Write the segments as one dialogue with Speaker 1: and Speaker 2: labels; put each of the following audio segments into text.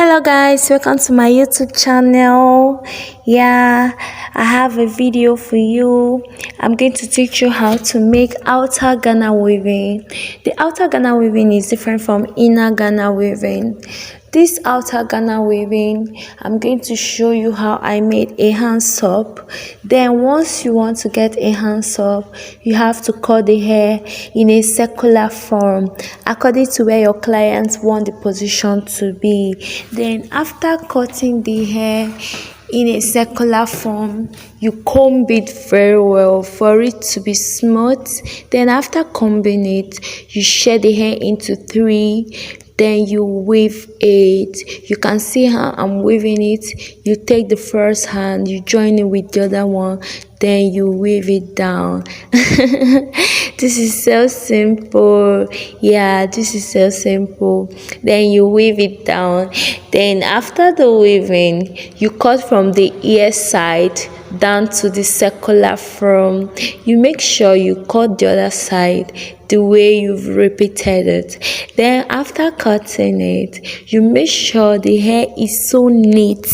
Speaker 1: Hello guys, welcome to my YouTube channel. I have a video for you. I'm going to teach you how to make outer Ghana weaving. The outer Ghana weaving is different from inner Ghana weaving. This outer Ghana weaving, I'm going to show you how I made a hands up. Then once you want to get a hands up, you have to cut the hair in a circular form according to where your client want the position to be. Then after cutting the hair in a circular form, you comb it very well for it to be smooth. Then after combing it, you share the hair into three. Then you weave it. You can see how I'm weaving it. You take the first hand, you join it with the other one, then you weave it down. This is so simple. This is so simple. Then you weave it down. Then after the weaving, you cut from the ear side down to the circular form. You make sure you cut the other side the way you've repeated it. Then after cutting it, you make sure the hair is so neat.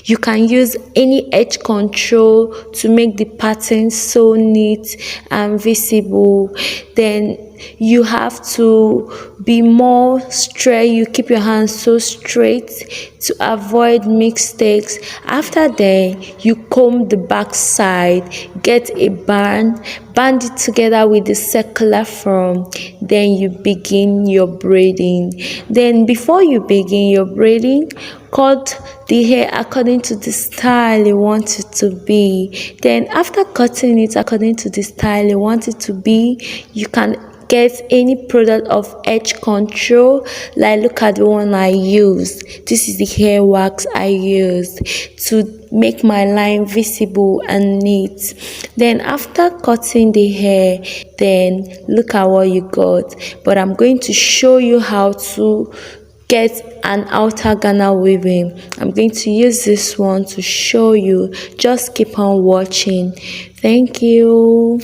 Speaker 1: You can use any edge control to make the pattern so neat and visible. Then you have to be more straight. You keep your hands so straight to avoid mistakes. After that, you comb the back side, get a band it together with the circular form. Then you begin your braiding. Then before you begin your braiding, cut the hair according to the style you want it to be. Then after cutting it according to the style you want it to be, you can get any product of edge control. Like look at the one I used. This is the hair wax I used to make my line visible and neat. Then after cutting the hair, then look at what you got. But I'm going to show you how to get an outer Ghana weaving. I'm going to use this one to show you. Just keep on watching. Thank you.